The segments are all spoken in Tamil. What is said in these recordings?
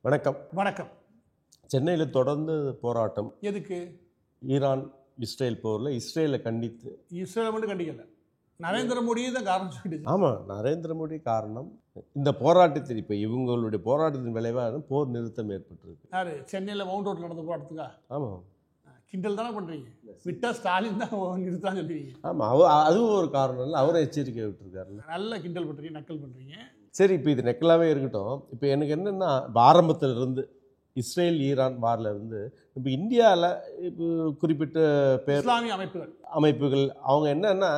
வணக்கம். வணக்கம். சென்னையில் தொடர்ந்து போராட்டம். எதுக்கு? ஈரான் இஸ்ரேல் போரில் இஸ்ரேலை கண்டித்து. இஸ்ரேலை மட்டும் கண்டிக்கல, நரேந்திர மோடியே தான் காரணம் சொல்லிட்டு. ஆமாம், நரேந்திர மோடி காரணம். இந்த போராட்டத்தில் இப்போ இவங்களுடைய போராட்டத்தின் விளைவாக போர் நிறுத்தம் ஏற்பட்டிருக்கு. யாரு? சென்னையில் மவுண்ட் ரோட்டில் நடந்த போராட்டத்துக்கா? ஆமாம். கிண்டல் தானே பண்ணுறீங்க. விட்டா ஸ்டாலின் தான் நிறுத்தான்னு சொல்லுவீங்க. ஆமாம், அதுவும் ஒரு காரணம் இல்லை, அவரை எச்சரிக்கை விட்டுருக்காருல்ல. நல்ல கிண்டல் பண்ணுறீங்க, நக்கல் பண்ணுறீங்க. சரி, இப்போ இது நெக்கலாகவே இருக்கட்டும். இப்போ எனக்கு என்னென்னா, ஆரம்பத்திலிருந்து இஸ்ரேல் ஈரான் வாரில் இருந்து இப்போ இந்தியாவில் இப்போ குறிப்பிட்ட பேர் இஸ்லாமிய அமைப்புகள் அவங்க என்னன்னா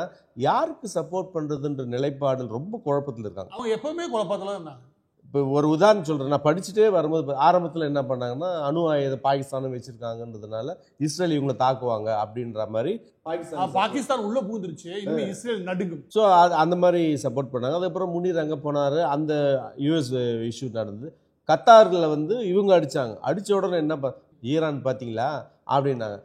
யாருக்கு சப்போர்ட் பண்ணுறதுன்ற நிலைப்பாடு ரொம்ப குழப்பத்தில் இருக்காங்க. அவங்க எப்பவுமே குழப்பத்தில் இருந்தாங்க. இப்போ ஒரு உதாரணம் சொல்கிறேன். நான் படிச்சுட்டே வரும்போது ஆரம்பத்தில் என்ன பண்ணாங்கன்னா, அணு ஆயுதம் பாகிஸ்தானும் வச்சுருக்காங்கன்றதுனால இஸ்ரேல் இவங்களை தாக்குவாங்க அப்படின்ற மாதிரி பாகிஸ்தான் உள்ளே பூந்துருச்சு, இனிமேல் இஸ்ரேல் நடுங்கும். ஸோ அந்த மாதிரி சப்போர்ட் பண்ணாங்க. அதுக்கப்புறம் முனீர் அங்கே போனார், அந்த யூஎஸ் இஷ்யூ நடந்தது. கத்தாரில் இவங்க அடித்த உடனே என்ன ஈரான் பார்த்தீங்களா அப்படின்னாங்க.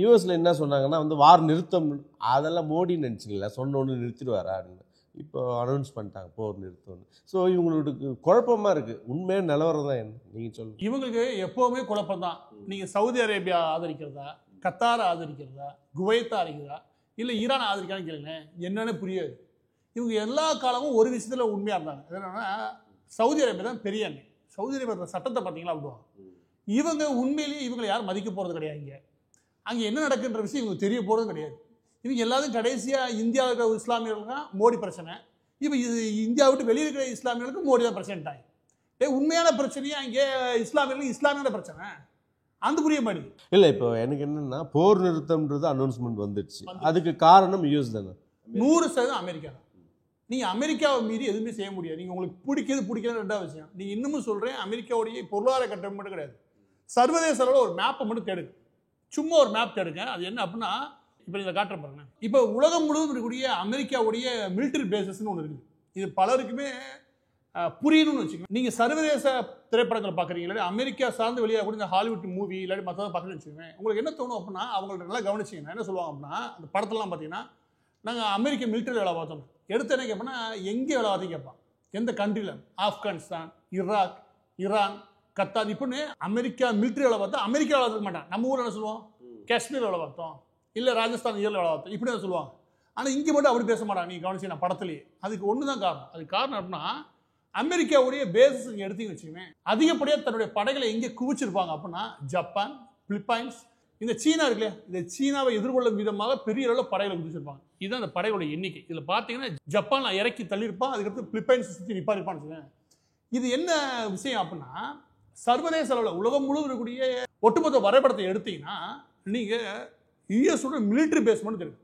யூஎஸில் என்ன சொன்னாங்கன்னா வார் நிறுத்தம். அதெல்லாம் மோடி நினச்சிங்களா, சொன்ன ஒன்று நிறுத்திடுவாரா அப்படின்னு. இப்போ அனௌன்ஸ் பண்ணிட்டாங்க போர் நிறுத்தம்னு. ஸோ இவங்களுக்கு குழப்பமாக இருக்குது. உண்மையான நிலவரம் தான் என்ன நீங்கள் சொல்லுங்கள். இவங்களுக்கு எப்போவுமே குழப்பம் தான். நீங்கள் சவுதி அரேபியா ஆதரிக்கிறதா, கத்தாரை ஆதரிக்கிறதா, குவைத்தை ஆதரிக்கிறதா, இல்லை ஈரானை ஆதரிக்கிறான்னு கேளுங்களேன், என்னன்னு புரியாது. இவங்க எல்லா காலமும் ஒரு விஷயத்தில் உண்மையாக இருந்தாங்க. என்னன்னா, சவுதி அரேபியா தான் பெரிய அண்ணன். சவுதி அரேபியா சட்டத்தை பார்த்தீங்களா அப்படிவாங்க. இவங்க உண்மையிலேயே இவங்களை யாரும் மதிக்க போகிறது கிடையாது. அங்கே என்ன நடக்குன்ற விஷயம் இவங்களுக்கு தெரிய போகிறதும் கிடையாது. இவங்க எல்லாரும் கடைசியாக இந்தியாவில் இருக்கிற இஸ்லாமியர்கள் தான் மோடி பிரச்சனை. இப்போ இது இந்தியா விட்டு வெளியே இருக்கிற இஸ்லாமியர்களுக்கு மோடி தான் பிரச்சனைட்டாங்க. உண்மையான பிரச்சனையா இங்கே இஸ்லாமியோட பிரச்சனை அந்த புரிய மாட்டேங்குது. இல்லை, இப்போ எனக்கு என்னன்னா, போர் நிறுத்தம்ன்றது அனௌன்ஸ்மெண்ட் வந்துடுச்சு. அதுக்கு காரணம் யூஎஸ் தானே. 100% அமெரிக்கா தான். நீங்கள் அமெரிக்காவை மீறி எதுவுமே செய்ய முடியாது. நீங்கள் உங்களுக்கு பிடிக்கிறது ரெண்டாவது விஷயம். நீங்கள் இன்னமும் சொல்கிறேன், அமெரிக்காவுடைய பொருளாதார கட்டமைப்பு மட்டும் கிடையாது, சர்வதேச அளவில் ஒரு மேப்பை மட்டும் தேடுங்க. சும்மா ஒரு மேப் தேடுங்க. அது என்ன அப்படின்னா, இப்போ இதை காட்டுற பாருங்க. இப்போ உலகம் முழுவதும் இருக்கக்கூடிய அமெரிக்காவுடைய மிலிட்டரி பேசஸ்ன்னு ஒன்று இருக்குது. இது பலருக்குமே புரியணும்னு வச்சுக்கோங்க. நீங்கள் சர்வதேச திரைப்படங்களை பார்க்குறீங்க, இல்லாட்டி அமெரிக்கா சார்ந்து வெளியாக கூட இந்த ஹாலிவுட் மூவி இல்லாட்டி மற்றதை பார்க்குறேன்னு வச்சுக்கோங்க. உங்களுக்கு என்ன தோணும் அப்படின்னா, அவங்கள்ட்ட நல்லா கவனிச்சிங்கன்னா என்ன சொல்லுவாங்க அப்படின்னா, அந்த படத்தெல்லாம் பார்த்தீங்கன்னா, நாங்கள் அமெரிக்க மிலிட்டரி வேலை பார்த்தோம். எடுத்து என்ன கேட்போம்னா, எங்கே வேலை பார்த்தீங்க கேட்பான், எந்த கண்ட்ரியில், ஆப்கானிஸ்தான், ஈராக், ஈரான், கத்தார். இப்போன்னு அமெரிக்கா மிலிட்டரி வேலை பார்த்தா அமெரிக்கா வேலை பார்த்துக்க மாட்டான். நம்ம ஊரில் என்ன சொல்லுவோம், காஷ்மீர் வேலை பார்த்தோம், இல்லை ராஜஸ்தான் இயரில் வேலை பார்த்தோம், இப்படி தான் சொல்லுவாங்க. ஆனால் இங்கே மட்டும் அப்படி பேச மாட்டாங்க. நீங்கள் கவனிச்சு நான் படத்துலேயே அதுக்கு ஒன்று தான் காரணம். அதுக்கு காரணம் அப்படின்னா, அமெரிக்காவுடைய பேசஸ் இங்கே எடுத்து வச்சுக்கோங்க, அதிகப்படியாக தன்னுடைய படைகளை எங்கே குவிச்சிருப்பாங்க அப்படின்னா, ஜப்பான், பிலிப்பைன்ஸ், இந்த சீனா இருக்குல்லையா, இந்த சீனாவை எதிர்கொள்ளும் விதமாக பெரிய அளவில் படைகளை குதிச்சிருப்பாங்க. இதுதான் அந்த படைகளுடைய எண்ணிக்கை. இதில் பார்த்தீங்கன்னா ஜப்பான் இறக்கி தள்ளியிருப்பான், அதுக்கடுத்து பிலிப்பைன்ஸ் சுற்றி நிப்பாருப்பான்னு சொல்லுவேன். இது என்ன விஷயம் அப்படின்னா, சர்வதேச அளவில் உலகம் முழுவதும் இருக்கக்கூடிய ஒட்டுமொத்த வரைபடத்தை எடுத்தீங்கன்னா, நீங்கள் யூஎஸோட மிலிட்டரி பேஸ் மட்டும் தெரியும்.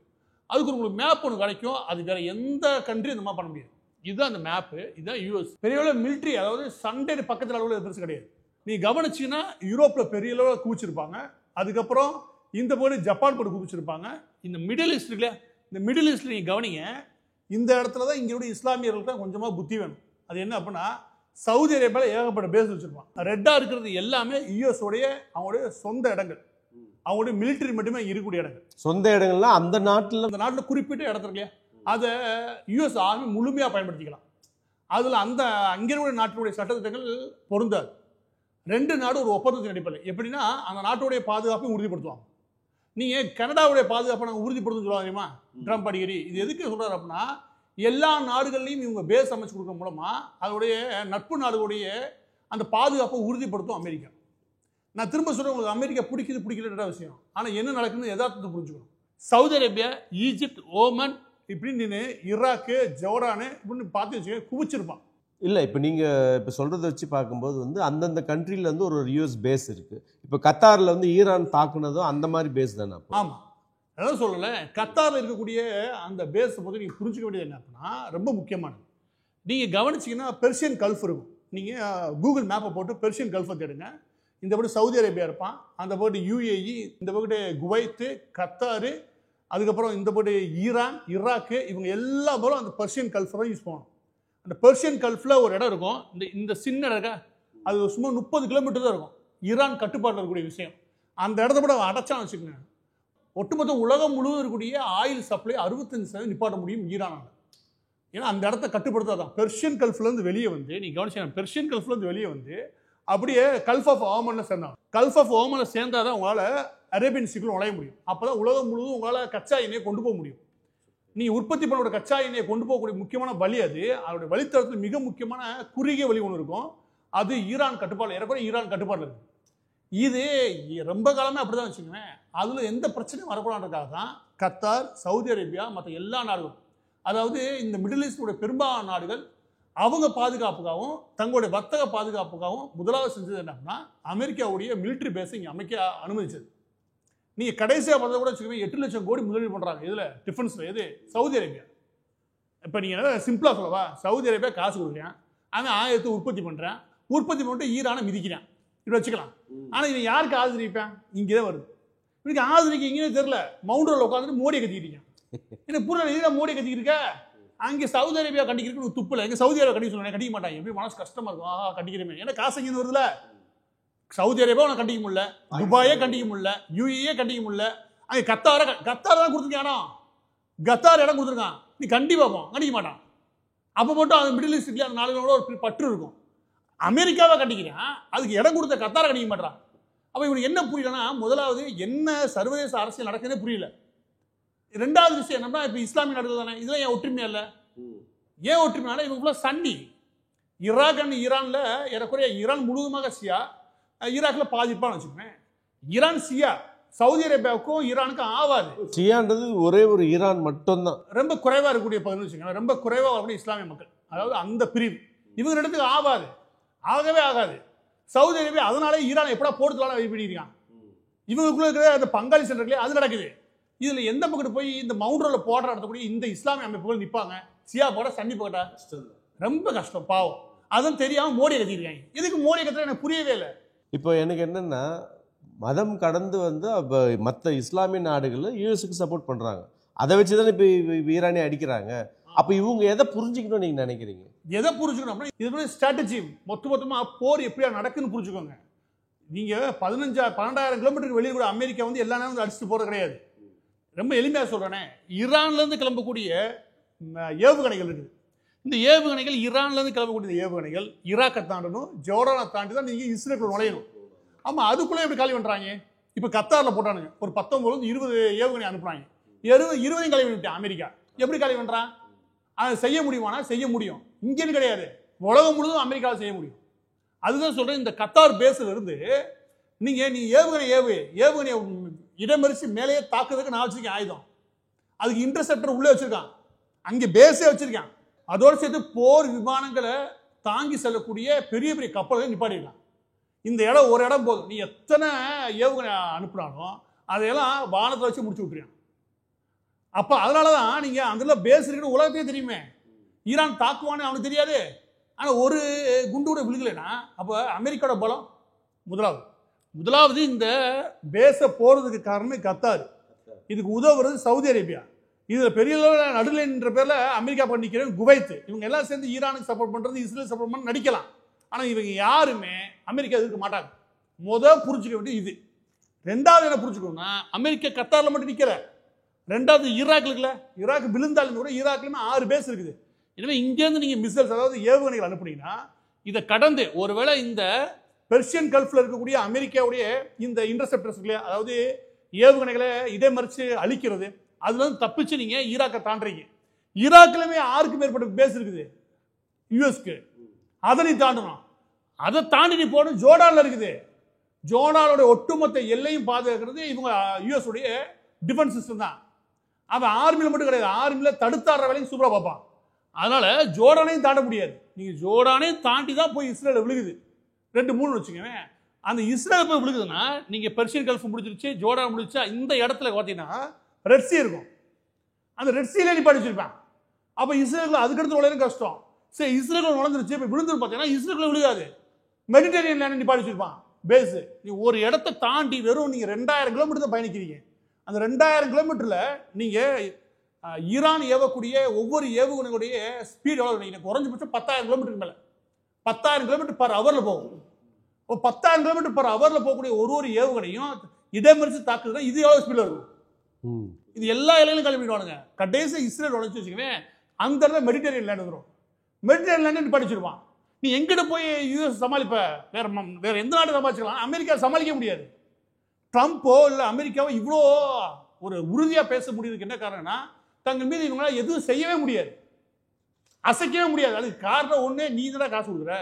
அதுக்கு உங்களுக்கு மேப் ஒன்று கிடைக்கும். அது வேற எந்த கண்ட்ரி இந்த மாதிரி பண்ண முடியாது. இதுதான் அந்த மேப்பு. இதுதான் யூஎஸ். பெரிய அளவில் மிலிட்ரி, அதாவது சண்டே பக்கத்தில் அளவில் பெருசு கிடையாது. நீ கவனிச்சிங்கன்னா யூரோப்பில் பெரிய அளவில் குவிச்சிருப்பாங்க. அதுக்கப்புறம் இந்த போது ஜப்பான் போட்டு குவிச்சிருப்பாங்க. இந்த மிடில் ஈஸ்ட் இருக்குல்ல, இந்த மிடில் ஈஸ்ட்டில் நீங்கள் கவனிங்க, இந்த இடத்துல தான் இங்கே இஸ்லாமியர்களுக்கு தான் கொஞ்சமாக புத்தி வேணும். அது என்ன அப்படின்னா, சவுதி அரேபியாவில் ஏகப்பட்ட பேஸ் வச்சுருப்பான். ரெட்டாக இருக்கிறது எல்லாமே யூஎஸோடைய அவங்களுடைய சொந்த இடங்கள், அவங்களுடைய மிலிட்டரி மட்டுமே இருக்கக்கூடிய இடங்கள். சொந்த இடங்கள்லாம் அந்த நாட்டில் குறிப்பிட்ட இடத்துல இல்லையா, அதை யூஎஸ் ஆர்மி முழுமையாக பயன்படுத்திக்கலாம். அதில் அங்கே இருக்கக்கூடிய நாட்டினுடைய சட்டத்திட்டங்கள் பொருந்தாது. ரெண்டு நாடு ஒரு ஒப்பந்தத்தின் அடிப்படையில் எப்படின்னா, அந்த நாட்டுடைய பாதுகாப்பை உறுதிப்படுத்துவாங்க. நீங்கள் கனடாவுடைய பாதுகாப்பை நாங்கள் உறுதிப்படுத்துன்னு சொல்லுவாங்க தெரியுமா, ட்ரம்ப் அடிக்கடி. இது எதுக்கு சொல்கிறார் அப்படின்னா, எல்லா நாடுகள்லையும் இவங்க பேஸ் அமைச்சு கொடுக்க மூலமாக அதோடைய நட்பு நாடுகளுடைய அந்த பாதுகாப்பை உறுதிப்படுத்தும் அமெரிக்கா. நான் திரும்ப சொல்கிறேன், உங்களுக்கு அமெரிக்கா பிடிக்கலன்ற விஷயம். ஆனால் என்ன நடக்குதுன்னு யதார்த்தத்தை புரிஞ்சுக்கணும். சவுதி அரேபியா, ஈஜிப்ட், ஓமன், இப்படின்னு ஈராக்கு, ஜோர்டானு இப்படின்னு பார்த்து வச்சுக்க குவிச்சிருப்பான். இல்லை, இப்போ நீங்கள் இப்போ சொல்கிறத வச்சு பார்க்கும்போது அந்தந்த கண்ட்ரியில் ஒரு யூஎஸ் பேஸ் இருக்குது. இப்போ கத்தாரில் ஈரான் தாக்குனதும் அந்த மாதிரி பேஸ் தானே? ஆமாம், அதான் சொல்லலை. கத்தாரில் இருக்கக்கூடிய அந்த பேஸை பற்றி நீங்கள் புரிஞ்சுக்க வேண்டியது என்ன அப்படின்னா, ரொம்ப முக்கியமானது. நீங்கள் கவனிச்சிங்கன்னா பெர்ஷியன் கல்ஃப் இருக்கும். நீங்கள் கூகுள் மேப்பை போட்டு பெர்ஷியன் கல்ஃபை தேடுங்க. இந்த பக்கம் சவுதி அரேபியா இருப்பான், அந்த பக்கம் யூஏஇ, இந்த பக்கம் குவைத்து, கத்தாரு, அதுக்கப்புறம் இந்த பக்கம் ஈரான், ஈராக்கு, இவங்க எல்லா பேரும் அந்த பெர்ஷியன் கல்ஃபை தான் யூஸ் பண்ணணும். அந்த பெர்ஷியன் கல்ஃபில் ஒரு இடம் இருக்கும், இந்த சின்ன இடம், அது சும்மா 30 கிலோமீட்டர் தான் இருக்கும். ஈரான் கட்டுப்பாட்டில் இருக்கக்கூடிய விஷயம். அந்த இடத்த கூட அடைச்சான்னு வச்சுக்கோங்க, ஒட்டுமொத்த உலகம் முழுவதும் இருக்கக்கூடிய ஆயில் சப்ளை 65% நிப்பாட்ட முடியும் ஈரானால். ஏன்னா அந்த இடத்த கட்டுப்படுத்தாதான். பெர்ஷியன் கல்ஃப்லேருந்து வெளியே வந்து, நீ கவனிச்சா பெர்ஷியன் கல்ஃப்லேருந்து வெளியே வந்து அப்படியே கல்ஃப் ஆஃப் ஓமன்ல சேர்ந்தாங்க. கல்ஃப் ஆஃப் ஓமன்ல சேர்ந்தாதான் உங்களால் அரேபியன் சீக்குள்ள நுழைய முடியும். அப்பதான் உலகம் முழுவதும் உங்களால் கச்சா எண்ணெயை கொண்டு போக முடியும். நீ உற்பத்தி பண்ணோட கச்சா எண்ணெயை கொண்டு போகக்கூடிய முக்கியமான வழி அது. அதோட வழித்தடத்தில் மிக முக்கியமான குறுகிய வழி ஒன்று இருக்கும். அது ஈரான் கட்டுப்பாடு, ஏறக்குறைய ஈரான் கட்டுப்பாடுல இருக்கு. இது ரொம்ப காலமே அப்படிதான் வச்சுக்கோங்க. அதுல எந்த பிரச்சனையும் வரக்கூடாதுக்காக தான் கத்தார், சவுதி அரேபியா, மற்ற எல்லா நாடுகளும், அதாவது இந்த மிடில் ஈஸ்டுடைய பெரும்பாலான நாடுகள் அவங்க பாதுகாப்புக்காகவும் தங்களுடைய வர்த்தக பாதுகாப்புக்காகவும் முதலாவது செஞ்சது என்னன்னா அமெரிக்காவுடைய மிலிட்டரி பேஸை இங்கே அமைக்க அனுமதிச்சது. நீங்கள் கடைசியாக பார்த்தா கூட வச்சுக்கோங்க 8 லட்சம் கோடி முதலீடு பண்ணுறாங்க. இதில் டிஃபென்ஸில் எது சவுதி அரேபியா. இப்போ நீங்கள் சிம்பிளாக சொல்லவா, சவுதி அரேபியா காசு கொடுக்குறேன், அவன் ஆயுதத்தை உற்பத்தி பண்ணுறேன், உற்பத்தி பண்ணிட்டு ஈரானை மிதிக்கிறேன், இப்படி வச்சுக்கலாம். ஆனால் இவன் யாருக்கு ஆதரிப்பேன்? இங்கே தான் வருது. இவனுக்கு ஆதரிக்க இங்கே தெரியல. மவுண்டரில் உட்காந்துட்டு மோடியை கத்திக்கிட்டீங்க. எனக்கு புரியல, ஈரான் மோடியை கத்திக்கிருக்க. அங்கே சவுதி அரேபியா கண்டிக்கிறதுக்கு துப்பில். எங்கே சவுதி அரேபியா கண்டிக்க சொல்லுவேன், கண்டிக்க மாட்டாங்க. எப்படி மனசு கஷ்டமாக இருக்கும், ஆஹா கண்டிக்கிறமே, ஏன்னா காசு இங்கே வருதுல. சவுதி அரேபியா உனக்கு கண்டிக்க முடியல, துபாயே கண்டிக்க முடியல, யூஏ கண்டிக்க முடியல. அங்கே கத்தார் தான் கொடுத்துருக்கானோ, கத்தார் இடம் கொடுத்துருக்கான். நீ கண்டி பார்ப்போம், கண்டிக்க மாட்டான். அப்போ மட்டும் அது மிடில் ஈஸ்ட்ல அந்த நாடுகளோட ஒரு பற்று இருக்கும். அமெரிக்காவை கண்டிக்கிறான், அதுக்கு இடம் கொடுத்த கத்தாரை கண்டிக்க மாட்டான். அப்போ இவனுக்கு என்ன புரியலன்னா, முதலாவது என்ன சர்வதேச அரசியல் நடக்குதுன்னே புரியல. ரெண்டாவது விஷயம் என்னன்னா, இப்போ இஸ்லாமிய நாடுகள் தானே, இதெல்லாம் ஏன் ஒற்றுமையா இல்லை? ஏன் ஒற்றுமையான இவங்க சண்டி. ஈராக் அண்ட் ஈரான்ல ஏறக்குறைய ஈரான் முழுவதுமாக சியா, ஈராக்ல பாதிப்பான்னு வச்சுக்கோங்க. ஈரான் சியா, சவுதி அரேபியாவுக்கும் ஈரானுக்கும் ஆகாது. சியான்றது ஒரே ஒரு ஈரான் மட்டும்தான். ரொம்ப குறைவா இருக்கக்கூடிய பகுதின்னு வச்சுக்கோங்க. ரொம்ப குறைவா வரக்கூடிய இஸ்லாமிய மக்கள், அதாவது அந்த பிரிவு இவங்க இடத்துக்கு ஆகாது, ஆகவே ஆகாது. சவுதி அரேபியா அதனால ஈரான் எப்படா போடுறதுலாம் வெயிட் பண்ணிருக்கான். இவங்களுக்குள்ள இருக்கிற அந்த பங்காளி சென்டர்களே அது நடக்குது. இதுல எந்த பக்கத்து போய் இந்த மவுண்டரோல போடுற இடத்துக்கூடிய இந்த இஸ்லாமிய அமைப்புகள் நிற்பாங்க? சியா போட சன்னி போட்டா ரொம்ப கஷ்டம், பாவம். அதுவும் தெரியாம மோடியை கத்திருக்காங்க. இதுக்கு மோடியை கத்துற எனக்கு புரியவே இல்லை. இப்போ எனக்கு என்னன்னா, மதம் கடந்து வந்து மற்ற இஸ்லாமிய நாடுகள் யூஎஸ்க்கு சப்போர்ட் பண்றாங்க. அதை வச்சு தான் இப்போ ஈரானே அடிக்கிறாங்க. அப்போ இவங்க எதை புரிஞ்சுக்கணும்னு நீங்க நினைக்கிறீங்க? எதை புரிஞ்சுக்கணும்? இது ஸ்ட்ராட்டஜி. மொத்தமா போர் எப்படியா நடக்குன்னு புரிஞ்சுக்கோங்க. நீங்க 12,000 கிலோமீட்டருக்கு வெளியே கூட அமெரிக்கா வந்து எல்லா நேரம் அடிச்சுட்டு போறது கிடையாது. ரொம்ப எளிமையா சொல்றேனே, ஈரான்ல இருந்து கிளம்பக்கூடிய ஏவுகணைகள் இருக்குது. இந்த ஏவுகணைகள் ஈரான்ல இருந்து கிளம்பக்கூடிய ஏவுகணைகள் ஈராக்கை தாண்டணும், ஜோர்டானை தாண்டி தான் நீங்க இஸ்ரேலுக்குள்ள நுழையணும். ஆமா, அதுக்குள்ளே எப்படி காலி பண்றாங்க? இப்ப கத்தார்ல போட்டானுங்க ஒரு 19-20 ஏவுகணை அனுப்புறாங்க. 20 காலி பண்ணிட்டான் அமெரிக்கா. எப்படி காலி பண்றான்? அதை செய்ய முடியுமானா செய்ய முடியும். இங்கேன்னு கிடையாது, உலகம் முழுவதும் அமெரிக்காவில் செய்ய முடியும். அதுதான் சொல்றேன். இந்த கத்தார் பேஸ்ல இருந்து நீ ஏவுகணையை இடமறிச்சு மேலேயே தாக்குறதுக்கு நான் வச்சிருக்கேன் ஆயுதம். அதுக்கு இன்டர்செப்டர் உள்ளே வச்சிருக்கான், அங்கே பேஸே வச்சிருக்கான். அதோடு சேர்த்து போர் விமானங்களை தாங்கி செல்லக்கூடிய பெரிய பெரிய கப்பல்களை நிப்பாட்டிருக்கான். இந்த இடம் ஒரு இடம் போதும், நீ எத்தனை ஏவுகணை அனுப்புனாலும் அதையெல்லாம் வானத்தை வச்சு முடிச்சு விட்டுருக்கான். அப்போ அதனால தான் நீங்கள் அந்த பேஸ் இருக்குன்னு உலகத்தையே தெரியுமே. ஈரான் தாக்குவான்னு அவனுக்கு தெரியாது. ஆனால் ஒரு குண்டு கூட விழுகலைன்னா அப்போ அமெரிக்காவோட பலம் முதலாவது இந்த பேஸை போகிறதுக்கு காரணம் கத்தார். இதுக்கு உதவுறது சவுதி அரேபியா. இதில் பெரிய அளவில் நடுநிலைன்ற பேரில் அமெரிக்கா பண்ணிக்கிறேன் குவைத். இவங்க எல்லாம் சேர்ந்து ஈரானுக்கு சப்போர்ட் பண்ணுறது, இஸ்ரேல் சப்போர்ட் பண்ணி நடிக்கலாம். ஆனால் இவங்க யாருமே அமெரிக்கா எதிர்க்க மாட்டாங்க. புரிஞ்சுக்க வேண்டியது இது. ரெண்டாவது என்ன புரிஞ்சுக்கணும்னா, அமெரிக்கா கத்தாரில் மட்டும் நிற்கல. ரெண்டாவது ஈராக் இருக்குல்ல, ஈராக் விழுந்தாலும் கூட ஈராக்லையுமே 6 பேஸ் இருக்குது. எனவே இங்கேருந்து நீங்கள் மிசைல்ஸ், அதாவது ஏவுகணைகள் அனுப்புனீங்கன்னா இதை கடந்து ஒருவேளை இந்த பெர்ஷியன் கல்ஃபில் இருக்கக்கூடிய அமெரிக்காவுடைய இந்த இன்டர்செப்டர்ஸ் இல்லையா, அதாவது ஏவுகணைகளை இடைமறிச்சு அழிக்கிறது, அதுல இருந்து தப்பிச்சு நீங்கள் ஈராக்கை தாண்டுறீங்க. ஈராக்லையுமே 6க்கும் மேற்பட்ட பேஸ் இருக்குது யூஎஸ்க்கு. அதை நீ தாண்டணும். அதை தாண்டி நீ போகணும். ஜோர்டானில் இருக்குது. ஜோர்டானோட ஒட்டுமொத்த எல்லையும் பாதுகாக்கிறது இவங்க யூஎஸ் உடைய டிஃபென்ஸ் சிஸ்டம் தான். அவன் ஆர்மியில் மட்டும் கிடையாது, ஆர்மியில் தடுத்தாடுற வேலையும் சூப்பராக பார்ப்பான். அதனால ஜோர்டானையும் தாண்ட முடியாது. நீங்கள் ஜோர்டானையும் தாண்டி தான் போய் இஸ்ரேல் விழுகுது. 2-3 வச்சுக்கோங்க. அந்த இஸ்ரேல் போய் விழுகுதுன்னா நீங்கள் பெர்ஷியன் கல்ஃப் முடிஞ்சிருச்சு, ஜோர்டான் முடிச்சா இந்த இடத்துல பார்த்தீங்கன்னா ரெட்சி இருக்கும். அந்த ரெட்சியிலே நீ படிச்சிருப்பேன். அப்போ இஸ்ரேலுக்கு அதுக்கடுத்து நுழையும் கஷ்டம். சரி, இஸ்ரேல் நுழைஞ்சிருச்சு, இப்போ விழுந்துன்னு பார்த்தீங்கன்னா இஸ்ரேலுக்குள்ள விழுகாது, மெடிட்டரேனியன் லேண்ட் நீ படிச்சிருப்பான் பேஸு. நீ ஒரு இடத்தை தாண்டி வெறும் நீங்கள் 2000 கிலோமீட்டர் தான் பயணிக்கிறீங்க. அந்த 2000 கிலோமீட்டரில் நீங்கள் ஈரான் ஏவக்கூடிய ஒவ்வொரு ஏவுகணையுடைய ஸ்பீட் எவ்வளோ? நீங்கள் குறைஞ்சபட்சம் 10,000 கிலோமீட்டருக்கு மேலே, 10,000 கிலோமீட்டர் பர் ஹவரில் போகும். இப்போ 10,000 கிலோமீட்டர் பர் ஹவரில் போகக்கூடிய ஒரு ஏவுகணையும் இடமறிச்சு தாக்குதுன்னா இது எவ்வளோ ஸ்பீடில் இருக்கும்? இது எல்லா இலையிலும் காலி பண்ணிடுவானுங்க. கடைசி இஸ்ரேல் உழைச்சி வச்சுக்கவே அந்த இடத்துல மெடிட்டரேனியன் லேண்ட் வந்துடும். மெடிட்டரேனியன் லேண்ட் படிச்சிருப்பான். நீ எங்கிட்ட போய் யூஎஸ் சமாளிப்ப? வேற எந்த நாடு சமாளிச்சுக்கலாம், அமெரிக்கா சமாளிக்க முடியாது. ட்ரம்ப்போ இல்லை அமெரிக்காவோ இவ்வளோ ஒரு உறுதியாக பேச முடியுதுக்கு என்ன காரணம்னா, தங்கள் மீது இவங்களால எதுவும் செய்யவே முடியாது, அசைக்கவே முடியாது. அதுக்கு காரணம் ஒன்று, நீ தான் காசு கொடுக்குற,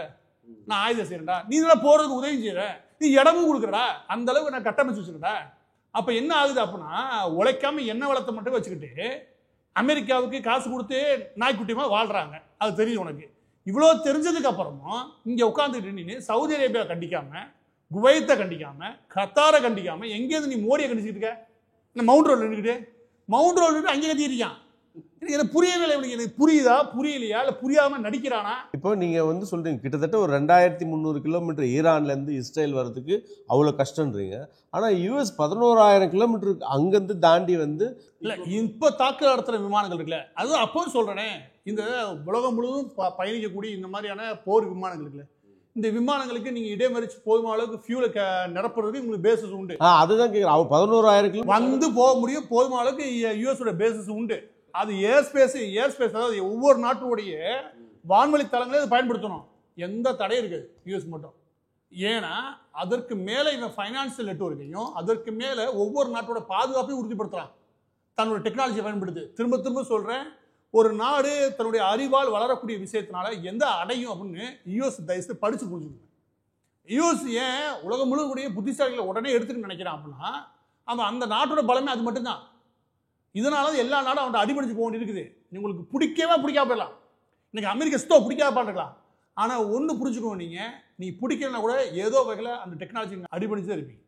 நான் ஆயுதம் செய்யறேன்டா, நீ தான் போறதுக்கு உதவி செய்யற, நீ இடமும் கொடுக்குறடா, அந்த அளவுக்கு நான் கட்டமைச்சு வச்சுருக்கா. அப்போ என்ன ஆகுது அப்படின்னா, உழைக்காம எண்ணெய் வளத்தை மட்டும் வச்சுக்கிட்டு அமெரிக்காவுக்கு காசு கொடுத்து நாய்க்குட்டியமா வாழ்றாங்க. அது தெரியுது உனக்கு. இவ்வளோ தெரிஞ்சதுக்கு அப்புறமும் இங்கே உட்காந்துட்டு நீ சவுதி அரேபியா கண்டிக்காம, குவைத்தை கண்டிக்காம, கத்தாரை கண்டிக்காம, எங்கேயிருந்து நீ மோடியை கண்டிச்சுட்டு இருக்க? இந்த மவுண்ட் ரோல் நின்றுக்கிட்டு அங்கே கத்திருக்கான். எனக்கு புரியவே இல்லை. எனக்கு புரியுதா புரியலையா இல்லை புரியாம நடிக்கிறானா? இப்போ நீங்க வந்து சொல்றீங்க கிட்டத்தட்ட ஒரு 2300 கிலோமீட்டர் ஈரான்ல இருந்து இஸ்ரேல் வர்றதுக்கு அவ்வளோ கஷ்டம்ன்றீங்க. ஆனா யூஎஸ் 11,000 கிலோமீட்டருக்கு அங்கிருந்து தாண்டி வந்து இல்லை இப்போ தாக்குதல் நடத்துகிற விமானங்கள் இருக்குல்ல, அதுவும் அப்போ சொல்றேனே, இந்த உலகம் முழுவதும் பயணிக்கக்கூடிய இந்த மாதிரியான போர் விமானங்கள் இருக்குல்ல, இந்த விமானங்களுக்கு நீங்க இடைமறிச்சு போதுமான அளவுக்கு ஃபியூலை நிரப்புறதுக்கு உங்களுக்கு பேசஸ் உண்டு. அதுதான் கேட்குறேன். அவன் 11,000 கிலோமீட்டர் வந்து போக முடியும், போதுமான அளவுக்கு யூஎஸோட பேசஸ் உண்டு. அது ஏர் ஸ்பேஸ் அதாவது ஒவ்வொரு நாட்டுடைய வான்வழி தளங்களே அதை பயன்படுத்தணும், எந்த தடையும் இருக்குது யூஎஸ் மட்டும். ஏன்னா அதற்கு மேலே இவன் ஃபைனான்சியல் நெட்வொர்க்கையும் அதற்கு மேலே ஒவ்வொரு நாட்டோட பாதுகாப்பையும் உறுதிப்படுத்துறான் தன்னோட டெக்னாலஜியை பயன்படுத்து. திரும்ப திரும்ப சொல்றேன், ஒரு நாடு தன்னுடைய அறிவால் வளரக்கூடிய விஷயத்தினால எந்த அடையும் அப்படின்னு யூஎஸ் தயவுசெய்து படிச்சு புரிஞ்சுக்கணும். யூஎஸ் ஏன் உலகம் முழுவதுடைய புத்திசாலிகளை உடனே எடுத்துட்டு நினைக்கிறான் அப்படின்னா, அவன் அந்த நாட்டோட பலமே அது மட்டும்தான். இதனால எல்லா நாடும் அவன் அடிபடிச்சு போக வேண்டியிருக்குது. உங்களுக்கு பிடிக்காம போயிடலாம். இன்னைக்கு அமெரிக்கா ஸ்டோ பிடிக்காம இருக்கலாம். ஆனால் ஒன்று புரிஞ்சுக்கணும், நீ பிடிக்கலன்னா கூட ஏதோ வகையில் அந்த டெக்னாலஜி அடிபடிச்சு தான் இருப்பீங்க.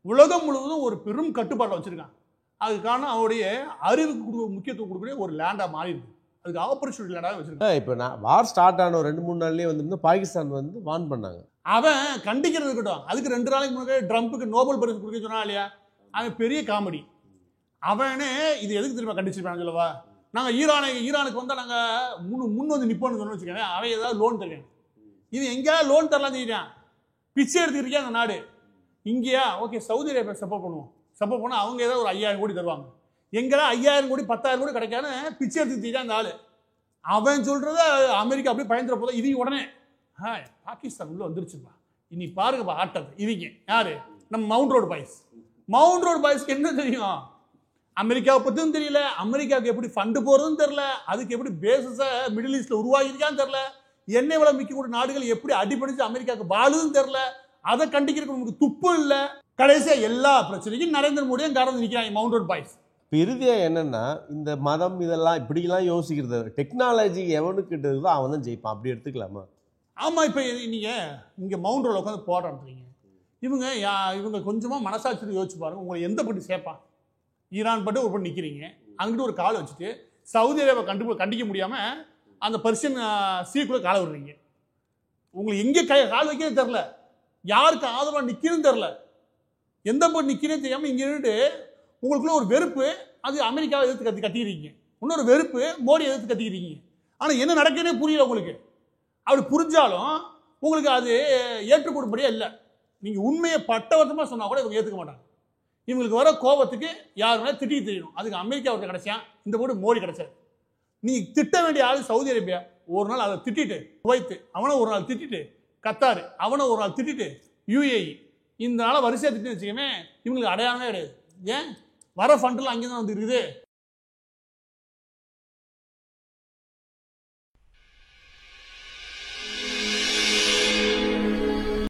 உலகம் முழுவதும் ஒரு பெரும் கட்டுப்பாட்டை வச்சிருக்கான். அதுக்கு காரணம் அவருடைய அறிவுக்கு முக்கியத்துவம் கொடுக்கக்கூடிய ஒரு லேண்டாக மாறி இருக்கு. அதுக்கு ஆப்பர்ச்சுனிட்டி லேண்டாக வச்சிருக்கான். இப்போ நான் வார் ஸ்டார்ட் ஆன ஒரு 2-3 நாள்லேயே வந்து பாகிஸ்தான் வந்து வான் பண்ணாங்க. அவன் கண்டிக்கிறது இருக்கட்டும், அதுக்கு 2 நாளைக்கு முன்னாடி ட்ரம்ப்புக்கு நோபல் பரிசு கொடுக்க சொன்னா இல்லையா, அவன் பெரிய காமெடி. அவனே இது எதுக்கு திரும்ப கண்டிச்சிருப்பாங்க சொல்லவா, நாங்கள் ஈரானுக்கு வந்தால் நாங்கள் முன் வந்து நிற்போம்னு சொன்னு வச்சுக்கோங்க, அவன் ஏதாவது லோன் தருவேன். இது எங்கேயாவது லோன் தரலாம் தெரியான், பிச்சை எடுத்துக்கிட்டே அந்த நாடு. இங்கேயா ஓகே சவுதி அரேபியா சப்போர்ட் பண்ணுவோம், சப்போர்ட் பண்ணால் அவங்க ஏதாவது ஒரு 5000 கோடி தருவாங்க. எங்கேயா 5000 கோடி 10,000 கோடி கிடைக்கான்னு பிச்சை எடுத்துக்கிட்டே அந்த ஆள். அவன் சொல்கிறத அமெரிக்கா அப்படியே பயந்துட போதும். இவங்க உடனே பாகிஸ்தான் உள்ள வந்துருச்சுப்பா, இனி பாருங்கப்பா ஆட்டத்தை. இவங்க யாரு? நம்ம மவுண்ட் ரோடு பாய்ஸ்க்கு என்ன தெரியும்? அமெரிக்காவை பற்றியும் தெரியல, அமெரிக்காவுக்கு எப்படி ஃபண்டு போகிறதுன்னு தெரியல, அதுக்கு எப்படி பேசஸை மிடில் ஈஸ்டில் உருவாகிருக்கான்னு தெரியல, எண்ணெய் வளம் மிக்கக்கூடிய நாடுகள் எப்படி அடிபடிச்சு அமெரிக்காவுக்கு பாலுன்னு தெரியல, அதை கண்டிக்கிறதுக்கு நமக்கு துப்பும் இல்லை. கடைசியாக எல்லா பிரச்சனைக்கும் நரேந்திர மோடியும் காரணம் நிற்கிறாங்க மவுண்ட் ரோட் பாய்ஸ். இப்போ இறுதியாக என்னென்னா, இந்த மதம் இதெல்லாம் இப்படிலாம் யோசிக்கிறது, டெக்னாலஜி எவனுக்கிட்ட இருக்குதோ அவன் தான் ஜெயிப்பான், அப்படி எடுத்துக்கலாமா? ஆமாம். இப்போ நீங்கள் இங்கே மவுண்ட் ரோடில் உட்காந்து போராடுறீங்க, இவங்க கொஞ்சமாக மனசாட்சி யோசிச்சு பாருங்க, உங்களை எந்த பட்டி சேர்ப்பான்? ஈரான் பட்டு ஒரு பட்டு நிற்கிறீங்க, அங்கிட்டு ஒரு காலை வச்சுட்டு சவுதி அரேபியா கண்டிக்க முடியாமல் அந்த பர்ஷியன் சீக்குள்ளே காலை விடுறீங்க. உங்களுக்கு எங்கே கால் வைக்கிறதே தெரில, யாருக்கு ஆதரவாக நிற்கிறதுன்னு தெரில, எந்த பட்டு நிற்கிறதே தெரியாமல் இங்கே நின்றுட்டு உங்களுக்குள்ள ஒரு வெறுப்பு, அது அமெரிக்காவை எதிர்த்து கத்திக்கிறீங்க, இன்னொரு வெறுப்பு மோடி எதிர்த்து கத்திக்கிறீங்க. ஆனால் என்ன நடக்குதுன்னே புரியல உங்களுக்கு. அப்படி புரிஞ்சாலும் உங்களுக்கு அது ஏற்றுக்கொடுப்படியே இல்லை. நீங்கள் உண்மையை பட்டவர்த்தமாக சொன்னால் கூட இவங்க ஏற்றுக்க மாட்டாங்க. இவங்களுக்கு வர கோபத்துக்கு யாருன்னா திட்டி தெரியணும். அதுக்கு அமெரிக்கா ஒருத்தர் கிடைச்சான், இந்த போட்டு மோடி கிடைச்சார். நீ திட்ட வேண்டிய ஆள் சவுதி அரேபியா, ஒரு நாள் அதை திட்டிட்டு குவைத்து அவனை ஒரு நாள் திட்டிட்டு, கத்தார் அவனை ஒரு நாள் திட்டிட்டு, UAE இந்த நாளை வரிசையாக திட்டு வச்சுக்கவே இவங்களுக்கு அடையாளமே கிடையாது. ஏன் வர ஃபண்டெல்லாம் அங்கே தான் வந்து இருக்குது.